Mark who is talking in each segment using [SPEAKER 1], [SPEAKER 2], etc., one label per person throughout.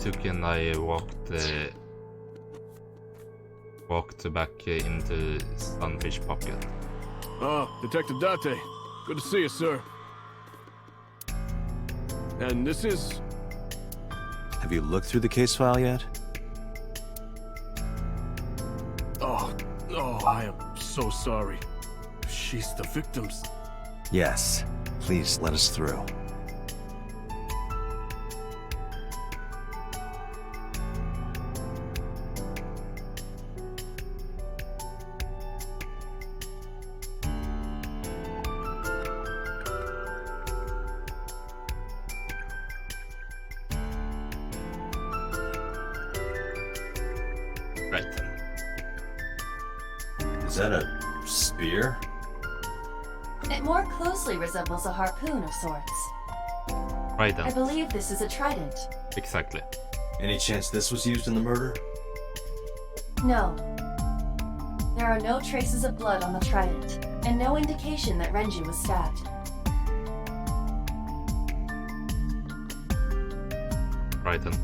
[SPEAKER 1] took and I walked back into Sunfish Pocket.
[SPEAKER 2] Ah, Detective Date. Good to see you, sir. And this is...
[SPEAKER 3] Have you looked through the case file yet?
[SPEAKER 2] Oh, I am so sorry. She's the victim's...
[SPEAKER 3] Yes. Please let us through.
[SPEAKER 1] Right then.
[SPEAKER 3] Is that a spear?
[SPEAKER 4] It more closely resembles a harpoon of sorts.
[SPEAKER 1] Right then.
[SPEAKER 4] I believe this is a trident.
[SPEAKER 1] Exactly.
[SPEAKER 3] Any chance this was used in the murder?
[SPEAKER 4] No. There are no traces of blood on the trident, and no indication that Renju was stabbed.
[SPEAKER 1] Trident.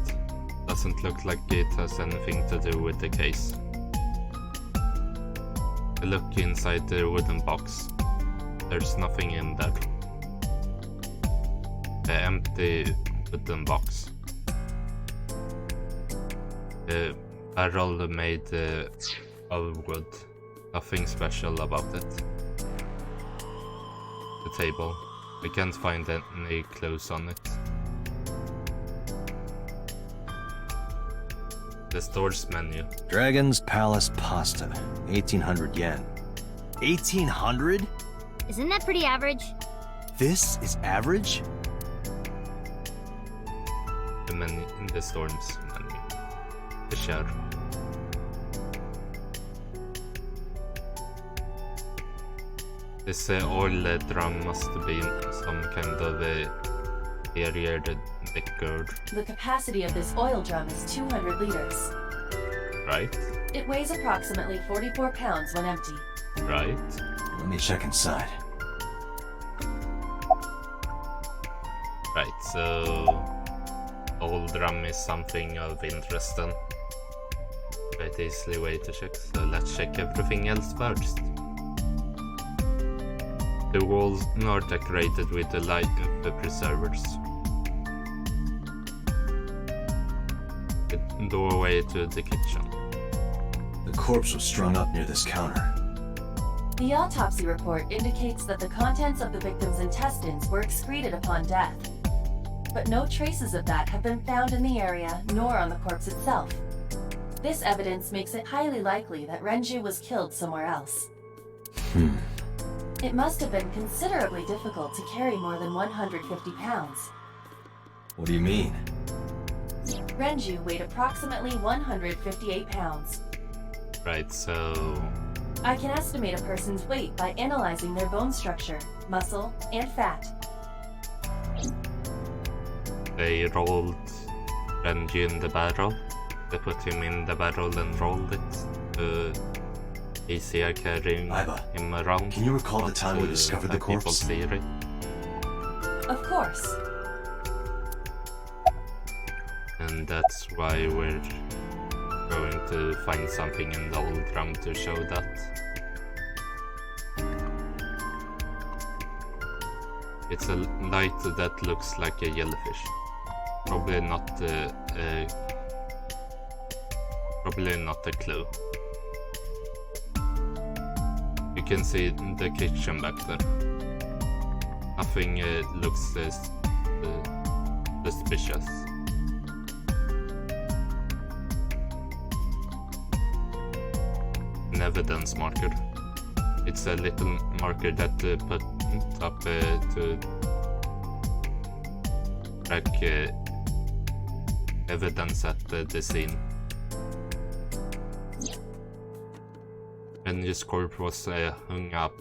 [SPEAKER 1] Doesn't look like it has anything to do with the case. I look inside the wooden box. There's nothing in there. The empty wooden box. The barrel made of wood. Nothing special about it. The table. I can't find any clues on it. The store's menu.
[SPEAKER 3] Dragon's Palace Pasta. 1800 yen. 1800?
[SPEAKER 5] Isn't that pretty average?
[SPEAKER 3] This is average?
[SPEAKER 1] The menu in the store's menu. The share. This oil drum must be some kind of period liquor.
[SPEAKER 4] The capacity of this oil drum is 200 liters.
[SPEAKER 1] Right?
[SPEAKER 4] It weighs approximately 44 pounds when empty.
[SPEAKER 1] Right?
[SPEAKER 3] Let me check inside.
[SPEAKER 1] Right, so oil drum is something of interest then. Quite easily way to check, so let's check everything else first. The walls are decorated with the life preservers. The doorway to the kitchen.
[SPEAKER 3] The corpse was strung up near this counter.
[SPEAKER 4] The autopsy report indicates that the contents of the victim's intestines were excreted upon death. But no traces of that have been found in the area, nor on the corpse itself. This evidence makes it highly likely that Renju was killed somewhere else. It must have been considerably difficult to carry more than 150 pounds.
[SPEAKER 3] What do you mean?
[SPEAKER 4] Renju weighed approximately 158 pounds.
[SPEAKER 1] Right, so
[SPEAKER 4] I can estimate a person's weight by analyzing their bone structure, muscle, and fat.
[SPEAKER 1] they rolled Renji in the barrel. They put him in the barrel and rolled it. Easier carrying him around.
[SPEAKER 3] Can you recall the time we discovered the corpse?
[SPEAKER 4] Of course.
[SPEAKER 1] And that's why we're going to find something in the old drum to show that. It's a light that looks like a jellyfish. Probably not a clue. You can see the kitchen back there. Nothing looks suspicious. An evidence marker. It's a little marker that put up to track evidence at the scene. Renji's corpse was hung up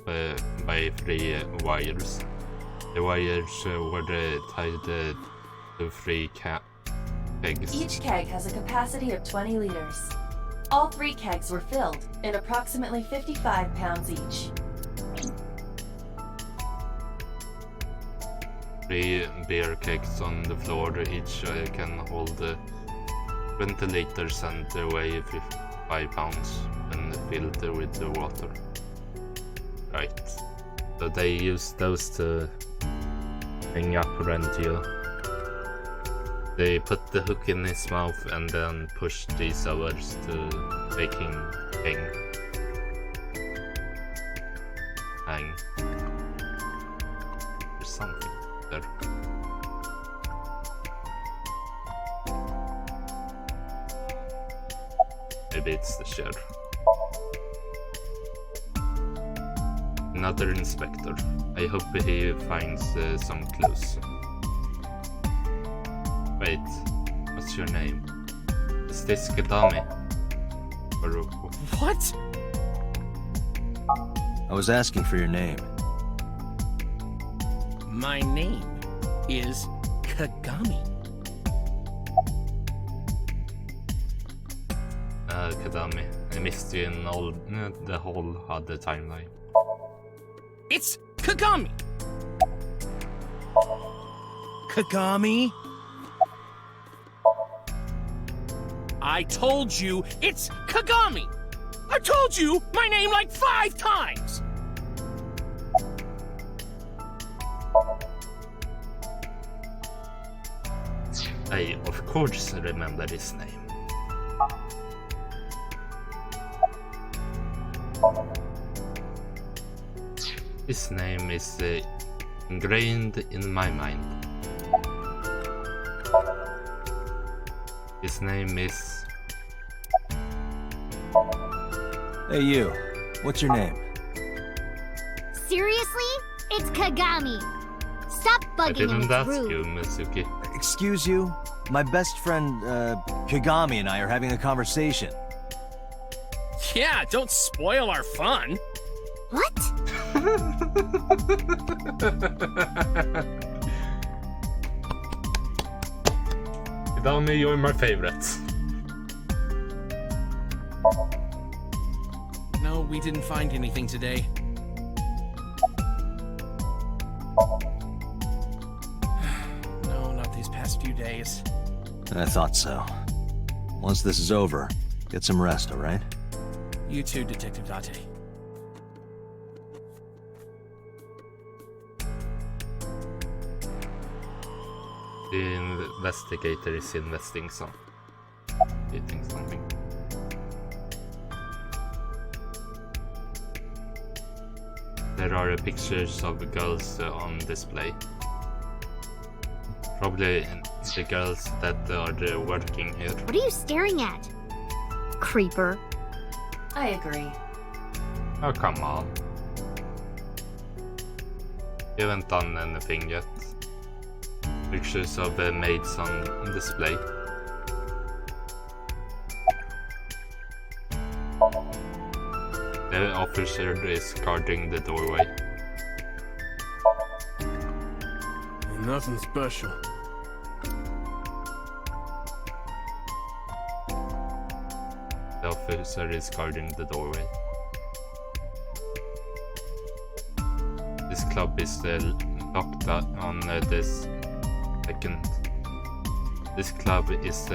[SPEAKER 1] by 3 wires. The wires were tied to 3 kegs.
[SPEAKER 4] Each keg has a capacity of 20 liters. All 3 kegs were filled, and approximately 55 pounds each.
[SPEAKER 1] 3 beer kegs on the floor, each can hold Ventilators and weigh 55 pounds when filled with the water. Right. So they use those to hang up Rendio. They put the hook in his mouth and then push these hours to make him hang. There's something there. Maybe it's the chair. Another inspector. I hope he finds some clues. Wait, what's your name? Is this Kagami? Or
[SPEAKER 6] What?
[SPEAKER 3] I was asking for your name.
[SPEAKER 6] My name is Kagami.
[SPEAKER 1] Kagami? I missed you in all the whole other timeline.
[SPEAKER 6] It's Kagami! Kagami? I told you it's Kagami! I told you my name like 5 times!
[SPEAKER 1] I of course remember his name. His name is ingrained in my mind. His name is...
[SPEAKER 3] Hey you, what's your name?
[SPEAKER 5] Seriously? It's Kagami. Stop
[SPEAKER 1] I
[SPEAKER 5] bugging him,
[SPEAKER 1] didn't
[SPEAKER 5] it's
[SPEAKER 1] ask
[SPEAKER 5] rude.
[SPEAKER 1] you, Mizuki.
[SPEAKER 3] Excuse you? My best friend, Kagami and I are having a conversation.
[SPEAKER 6] Yeah, don't spoil our fun.
[SPEAKER 5] What?
[SPEAKER 1] Kagami, you're my favorite.
[SPEAKER 6] No, we didn't find anything today. No, not these past few days.
[SPEAKER 3] I thought so. Once this is over, get some rest, alright?
[SPEAKER 6] You too, Detective Date.
[SPEAKER 1] The investigator is investigating something. There are pictures of girls on display. Probably the girls that are working here.
[SPEAKER 5] What are you staring at? Creeper.
[SPEAKER 4] I agree.
[SPEAKER 1] Oh, come on. You haven't done anything yet. Pictures of maids on display. The officer is guarding the doorway.
[SPEAKER 2] Nothing special.
[SPEAKER 1] The officer is guarding the doorway. This club is locked on this second. This club is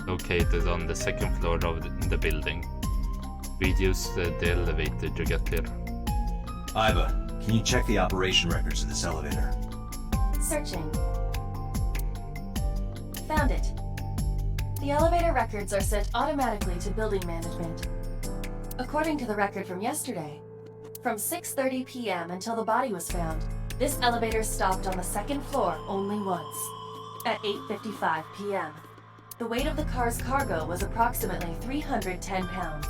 [SPEAKER 1] located on the second floor of the building. We used the elevator to get here.
[SPEAKER 3] Iva, can you check the operation records of this elevator?
[SPEAKER 4] Searching. Found it. The elevator records are set automatically to building management. According to the record from yesterday, from 6:30 p.m. until the body was found, this elevator stopped on the second floor only once, at 8:55 p.m. The weight of the car's cargo was approximately 310 pounds.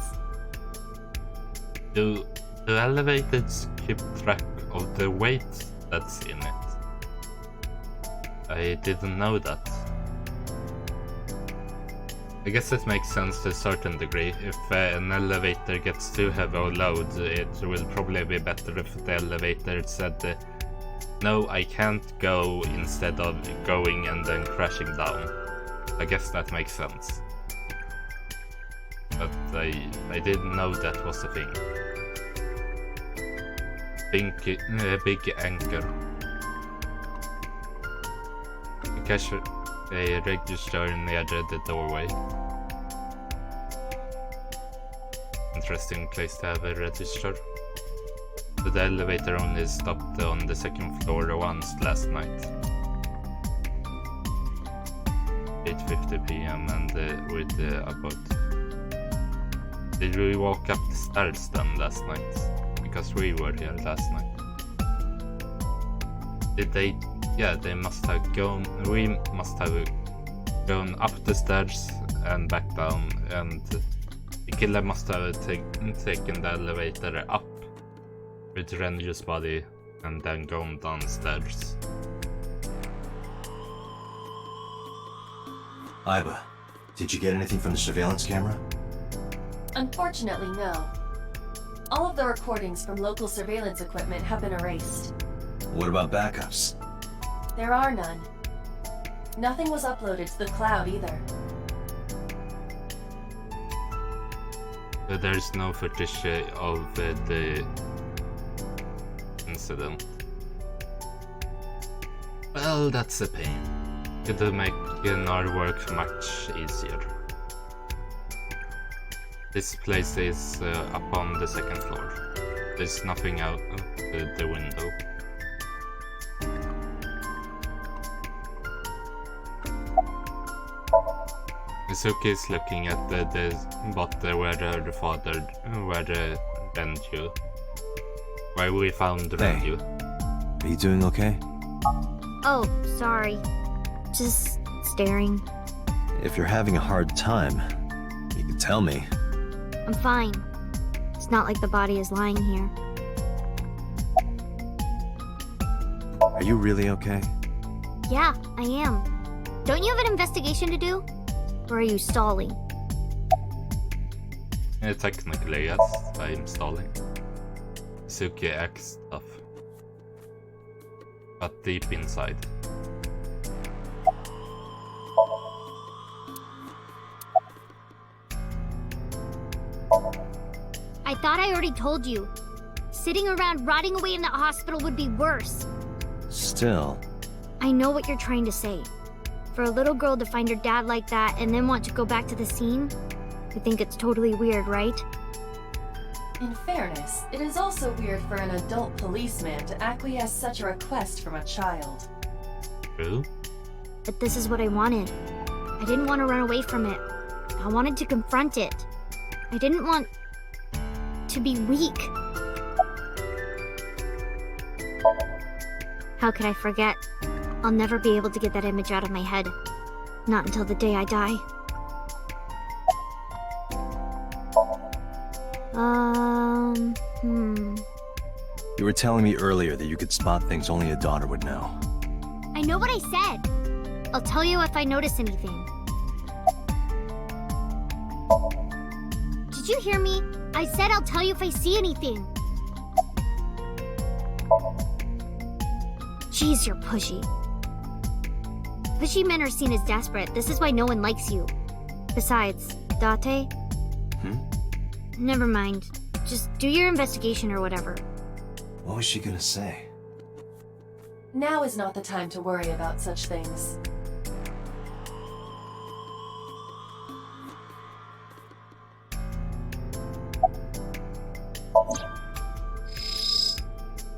[SPEAKER 1] Do elevators keep track of the weight that's in it? I didn't know that. I guess it makes sense to a certain degree. If an elevator gets too heavy or load, it will probably be better if the elevator said, no, I can't go, instead of going and then crashing down. I guess that makes sense. But I didn't know that was a thing. Big anchor. They register near the doorway. Interesting place to have a register. The elevator only stopped on the second floor once last night. 8:50 p.m. and with the about. Did we walk up the stairs then last night? Because we were here last night. Did they? Yeah, they must have gone. We must have gone up the stairs and back down, and the killer must have taken the elevator up with Renju's body and then gone downstairs.
[SPEAKER 3] Iba, did you get anything from the surveillance camera?
[SPEAKER 4] Unfortunately, no. All of the recordings from local surveillance equipment have been erased.
[SPEAKER 3] What about backups?
[SPEAKER 4] There are none. Nothing was uploaded to the cloud either.
[SPEAKER 1] There's no footage of the incident. Well, that's a pain. It would make our work much easier. This place is up on the second floor. There's nothing out the window. Mizuki is looking at the spot where the father, where the Renju, where we found
[SPEAKER 3] Hey.
[SPEAKER 1] Renju.
[SPEAKER 3] Are you doing okay?
[SPEAKER 5] Oh, sorry. Just staring.
[SPEAKER 3] If you're having a hard time, you can tell me.
[SPEAKER 5] I'm fine. It's not like the body is lying here.
[SPEAKER 3] Are you really okay?
[SPEAKER 5] Yeah, I am. Don't you have an investigation to do? Or are you stalling?
[SPEAKER 1] Technically, yes, I'm stalling. Mizuki acts tough, but deep inside.
[SPEAKER 5] I thought I already told you. Sitting around rotting away in that hospital would be worse.
[SPEAKER 3] Still,
[SPEAKER 5] I know what you're trying to say. For a little girl to find her dad like that and then want to go back to the scene, you think it's totally weird, right?
[SPEAKER 4] In fairness, it is also weird for an adult policeman to acquiesce such a request from a child.
[SPEAKER 1] True?
[SPEAKER 5] But this is what I wanted. I didn't want to run away from it. I wanted to confront it. I didn't want to be weak. How could I forget? I'll never be able to get that image out of my head. Not until the day I die.
[SPEAKER 3] you were telling me earlier that you could spot things only a daughter would know.
[SPEAKER 5] I know what I said. I'll tell you if I notice anything. Did you hear me? I said I'll tell you if I see anything. Jeez, you're pushy. Pushy men are seen as desperate. This is why no one likes you. Besides, Date? Never mind. Just do your investigation or whatever.
[SPEAKER 3] What was she gonna say?
[SPEAKER 4] Now is not the time to worry about such things.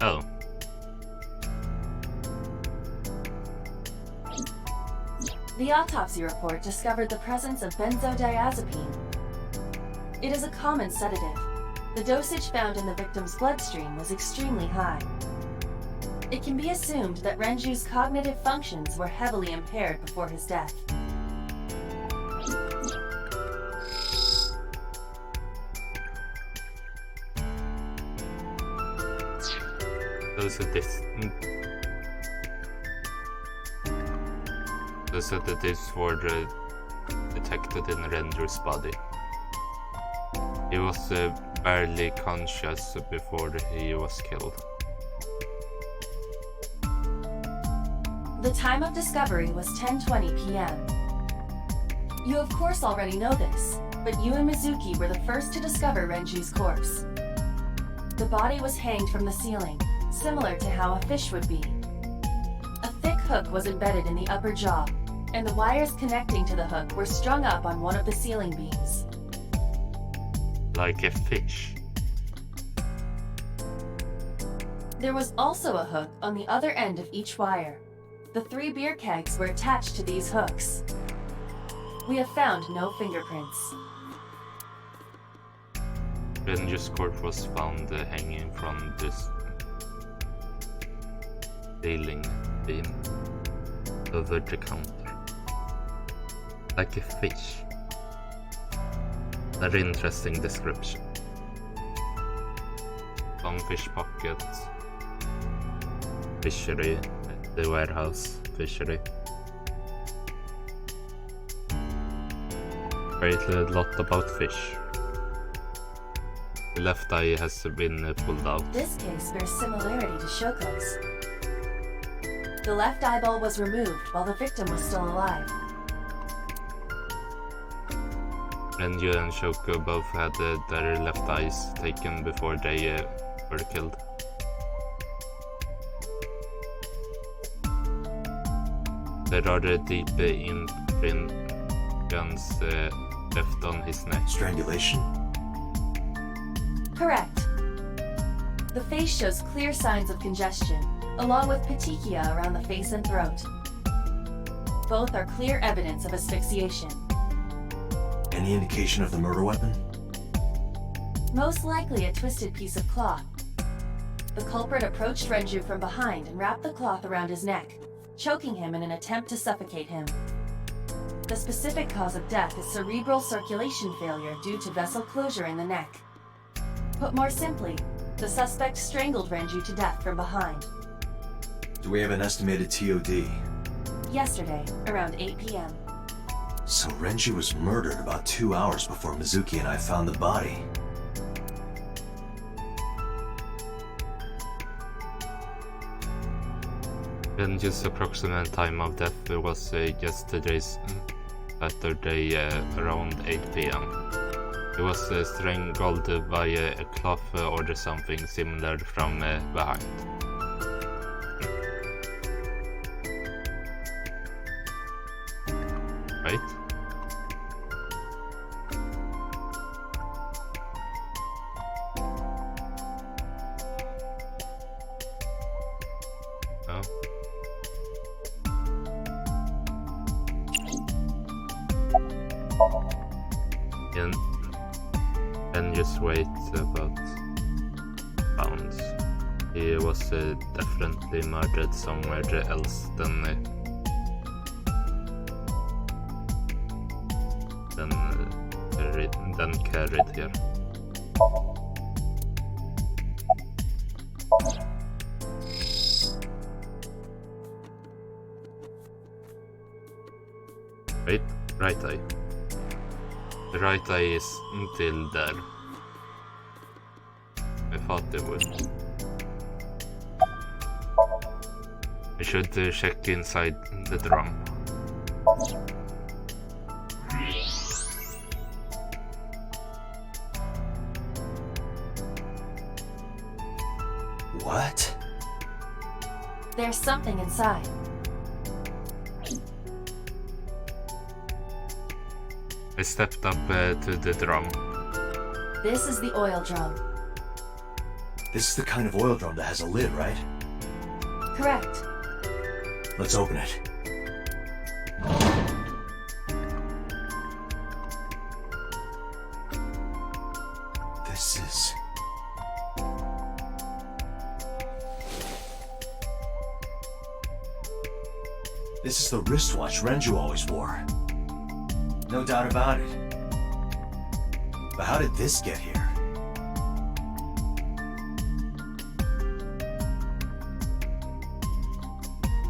[SPEAKER 1] Oh.
[SPEAKER 4] The autopsy report discovered the presence of benzodiazepine. It is a common sedative. The dosage found in the victim's bloodstream was extremely high. It can be assumed that Renju's cognitive functions were heavily impaired before his death.
[SPEAKER 1] Those sedatives were detected in Renju's body. He was barely conscious before he was killed.
[SPEAKER 4] The time of discovery was 10:20 p.m. You of course already know this, but you and Mizuki were the first to discover Renju's corpse. The body was hanged from the ceiling, similar to how a fish would be. A thick hook was embedded in the upper jaw, and the wires connecting to the hook were strung up on one of the ceiling beams.
[SPEAKER 1] Like a fish.
[SPEAKER 4] There was also a hook on the other end of each wire. The 3 beer kegs were attached to these hooks. We have found no fingerprints.
[SPEAKER 1] Renju's corpse was found hanging from this ceiling beam over the counter. Like a fish. Very interesting description. Long fish pocket. Fishery. The warehouse fishery. Very lot about fish. The left eye has been pulled out.
[SPEAKER 4] This case bears similarity to Shoko's. The left eyeball was removed while the victim was still alive.
[SPEAKER 1] Renju and Shoko both had their left eyes taken before they were killed. There are deep imprints left on his neck.
[SPEAKER 3] Strangulation?
[SPEAKER 4] Correct. The face shows clear signs of congestion, along with petechia around the face and throat. Both are clear evidence of asphyxiation.
[SPEAKER 3] Any indication of the murder weapon?
[SPEAKER 4] Most likely a twisted piece of cloth. The culprit approached Renju from behind and wrapped the cloth around his neck, choking him in an attempt to suffocate him. The specific cause of death is cerebral circulation failure due to vessel closure in the neck. Put more simply, the suspect strangled Renju to death from behind.
[SPEAKER 3] Do we have an estimated TOD?
[SPEAKER 4] Yesterday, around 8 p.m.
[SPEAKER 3] So Renju was murdered about 2 hours before Mizuki and I found the body.
[SPEAKER 1] Renju's approximate time of death was yesterday's Saturday around 8 p.m. He was strangled by a cloth or something similar from behind. Right? Oh. And just wait about pounds. He was definitely murdered somewhere else than carried here. Wait, right eye. The right eye is still there. I thought it would. I should check inside the drum.
[SPEAKER 3] What?
[SPEAKER 4] There's something inside.
[SPEAKER 1] I stepped up to the drum.
[SPEAKER 4] This is the oil drum.
[SPEAKER 3] This is the kind of oil drum that has a lid, right?
[SPEAKER 4] Correct.
[SPEAKER 3] Let's open it. This is the wristwatch Renju always wore. No doubt about it. But how did this get here?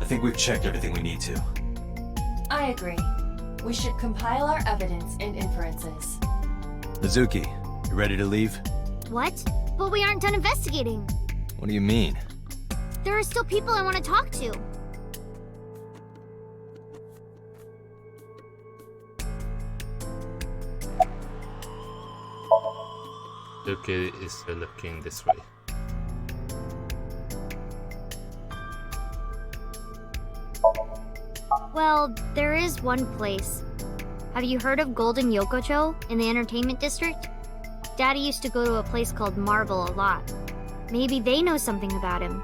[SPEAKER 3] I think we've checked everything we need to.
[SPEAKER 4] I agree. We should compile our evidence and inferences.
[SPEAKER 3] Mizuki, you ready to leave?
[SPEAKER 5] What? But we aren't done investigating.
[SPEAKER 3] What do you mean?
[SPEAKER 5] There are still people I want to talk to.
[SPEAKER 1] Yuki is looking this way.
[SPEAKER 5] Well, there is one place. Have you heard of Golden Yokocho in the entertainment district? Daddy used to go to a place called Marble a lot. Maybe they know something about him.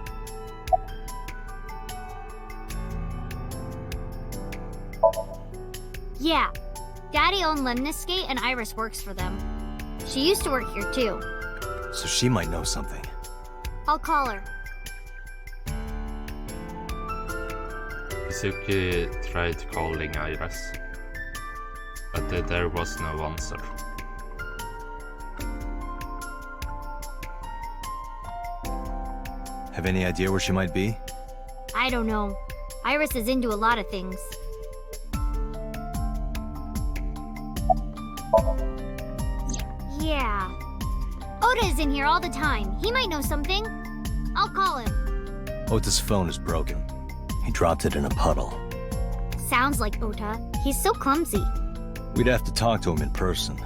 [SPEAKER 5] Yeah, Daddy owned Lemniscate and Iris works for them. She used to work here too.
[SPEAKER 3] So she might know something.
[SPEAKER 5] I'll call her.
[SPEAKER 1] Mizuki tried calling Iris, but there was no answer.
[SPEAKER 3] Have any idea where she might be?
[SPEAKER 5] I don't know. Iris is into a lot of things. Yeah. Oda is in here all the time. He might know something. I'll call him.
[SPEAKER 3] Ota's phone is broken. He dropped it in a puddle.
[SPEAKER 5] Sounds like Ota. He's so clumsy.
[SPEAKER 3] We'd have to talk to him in person.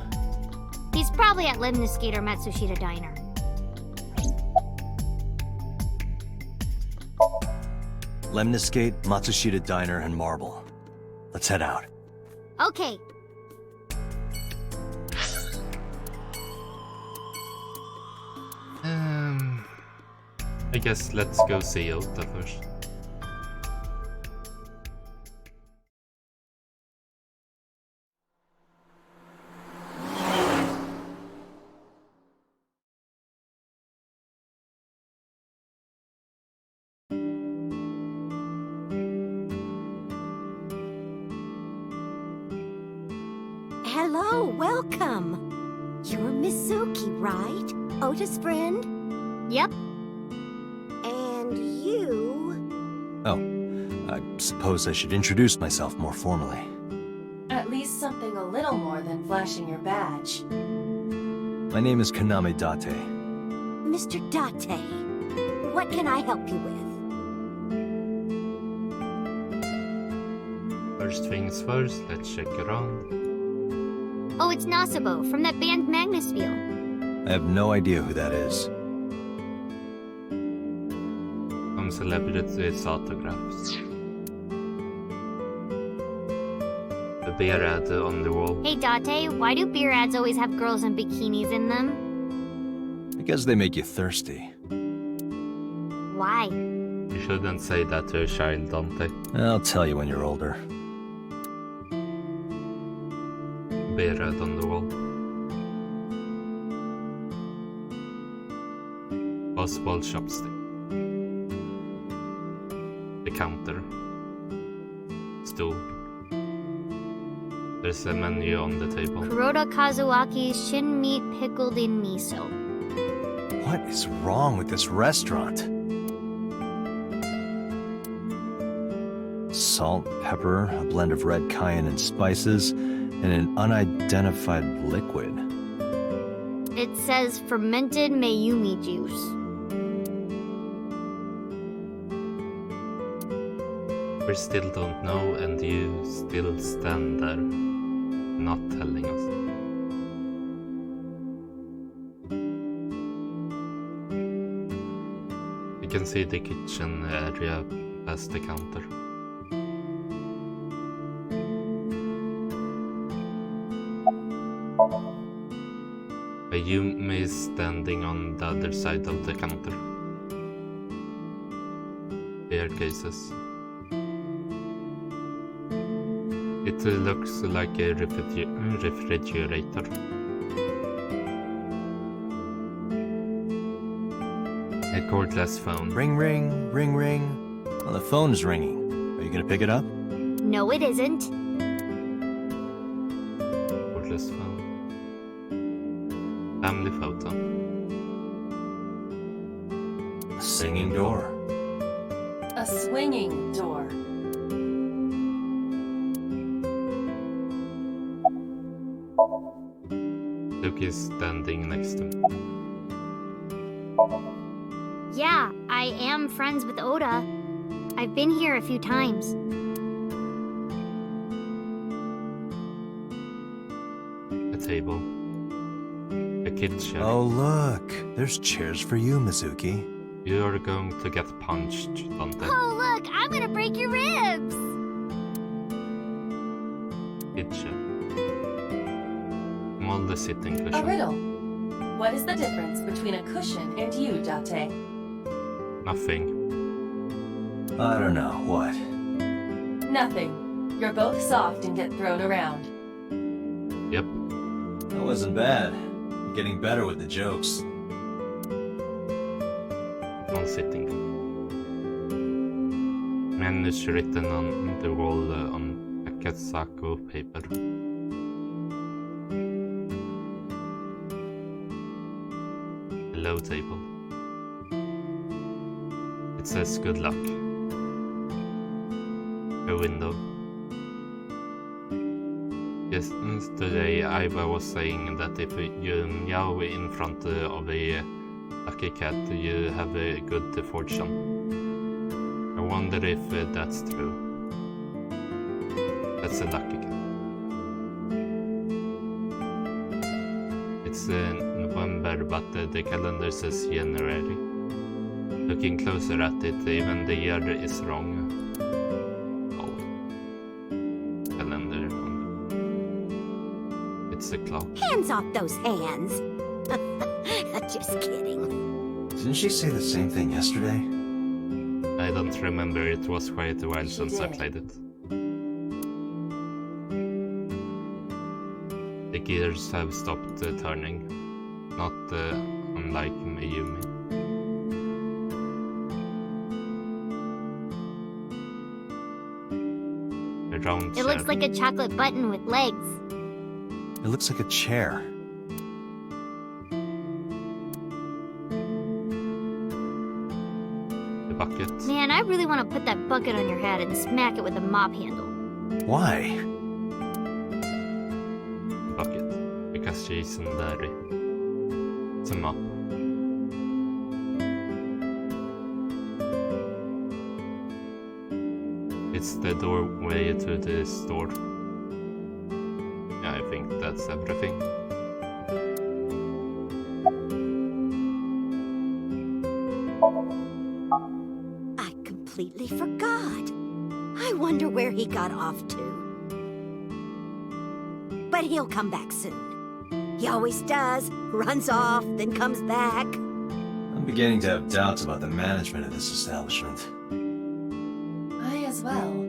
[SPEAKER 5] He's probably at Lemniscate or Matsushita Diner.
[SPEAKER 3] Lemniscate, Matsushita Diner, and Marble. Let's head out.
[SPEAKER 5] Okay.
[SPEAKER 1] I guess let's go see Ota first.
[SPEAKER 7] Hello, welcome. You're Mizuki, right? Ota's friend?
[SPEAKER 5] Yep.
[SPEAKER 7] And you...
[SPEAKER 3] Oh, I suppose I should introduce myself more formally.
[SPEAKER 4] At least something a little more than flashing your badge.
[SPEAKER 3] My name is Kagami Date.
[SPEAKER 7] Mr. Date, what can I help you with?
[SPEAKER 1] First things first, let's check around.
[SPEAKER 5] Oh, it's Nasabo from that band Magnusfield.
[SPEAKER 3] I have no idea who that is.
[SPEAKER 1] Some celebrities' autographs. The beer ad on the wall.
[SPEAKER 5] Hey Date, why do beer ads always have girls in bikinis in them?
[SPEAKER 3] Because they make you thirsty.
[SPEAKER 5] Why?
[SPEAKER 1] You shouldn't say that to a child, Dante.
[SPEAKER 3] I'll tell you when you're older.
[SPEAKER 1] Beer ad on the wall. Possible chopstick. The counter. Stool. There's a menu on the table.
[SPEAKER 5] Kuroda Kazuaki's shin meat pickled in miso.
[SPEAKER 3] What is wrong with this restaurant? Salt, pepper, a blend of red cayenne and spices, and an unidentified liquid.
[SPEAKER 5] It says fermented Mayumi juice.
[SPEAKER 1] We still don't know, and you still stand there, not telling us. You can see the kitchen area past the counter. Mayumi is standing on the other side of the counter. Beer cases. It looks like a refrigerator. A cordless phone.
[SPEAKER 3] Ring, ring, ring, ring. Well, the phone's ringing. Are you gonna pick it up?
[SPEAKER 5] No, it isn't.
[SPEAKER 1] Cordless phone. Family photo.
[SPEAKER 3] A singing door.
[SPEAKER 4] A swinging door.
[SPEAKER 1] Luke is standing next to him.
[SPEAKER 5] Yeah, I am friends with Oda. I've been here a few times.
[SPEAKER 1] A table. A kid chair.
[SPEAKER 3] Oh, look. There's chairs for you, Mizuki.
[SPEAKER 1] You are going to get punched, Dante.
[SPEAKER 5] Oh, look, I'm gonna break your ribs!
[SPEAKER 1] Kitchen. Moldy sitting
[SPEAKER 4] A
[SPEAKER 1] cushion.
[SPEAKER 4] riddle. What is the difference between a cushion and you, Date?
[SPEAKER 1] Nothing.
[SPEAKER 3] I don't know. What?
[SPEAKER 4] Nothing. You're both soft and get thrown around.
[SPEAKER 1] Yep.
[SPEAKER 3] That wasn't bad. You're getting better with the jokes.
[SPEAKER 1] One sitting. Man is written on the wall on Akatsuko paper. Hello table. It says good luck. A window. Yesterday Iva was saying that if you meow in front of a lucky cat, you have a good fortune. I wonder if that's true. That's a lucky cat. It's November, but the calendar says January. Looking closer at it, even the year is wrong. Oh. Calendar. It's a clock.
[SPEAKER 7] Hands off those hands. Just kidding.
[SPEAKER 3] Didn't she say the same thing yesterday?
[SPEAKER 1] I don't remember, it was quite a while
[SPEAKER 4] She
[SPEAKER 1] since I
[SPEAKER 4] did.
[SPEAKER 1] played it. The gears have stopped turning, not unlike Mayumi. A round
[SPEAKER 5] It
[SPEAKER 1] chair.
[SPEAKER 5] looks like a chocolate button with legs.
[SPEAKER 3] It looks like a chair.
[SPEAKER 1] The bucket.
[SPEAKER 5] Man, I really want to put that bucket on your head and smack it with a mop handle.
[SPEAKER 3] Why?
[SPEAKER 1] The bucket. Because she's dirty. It's a mop. It's the doorway to the store. Yeah, I think that's everything.
[SPEAKER 7] I completely forgot. I wonder where he got off to. But he'll come back soon. He always does. Runs off, then comes back.
[SPEAKER 3] I'm beginning to have doubts about the management of this establishment.
[SPEAKER 4] I as well.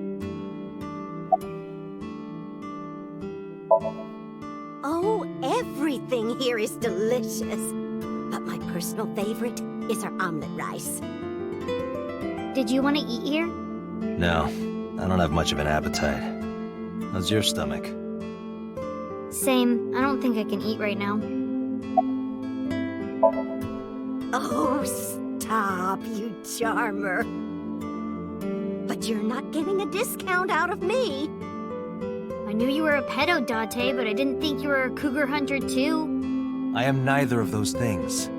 [SPEAKER 7] Oh, everything here is delicious. But my personal favorite is our omelet rice.
[SPEAKER 5] Did you want to eat here?
[SPEAKER 3] No, I don't have much of an appetite. How's your stomach?
[SPEAKER 5] Same. I don't think I can eat right now.
[SPEAKER 7] Oh, stop, you charmer. But you're not getting a discount out of me.
[SPEAKER 5] I knew you were a pedo, Date, but I didn't think you were a cougar hunter too.
[SPEAKER 3] I am neither of those things.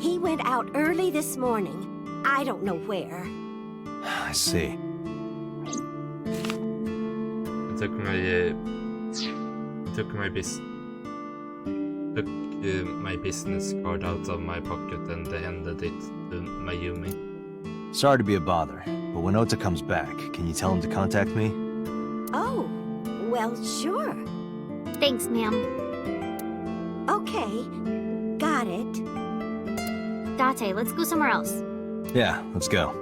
[SPEAKER 7] He went out early this morning. I don't know where.
[SPEAKER 3] I see.
[SPEAKER 1] I took my business card out of my pocket and handed it to Mayumi.
[SPEAKER 3] Sorry to be a bother, but when Ota comes back, can you tell him to contact me?
[SPEAKER 7] Oh, well, sure.
[SPEAKER 5] Thanks, ma'am.
[SPEAKER 7] Okay, got it.
[SPEAKER 5] Date, let's go somewhere else.
[SPEAKER 3] Yeah, let's go.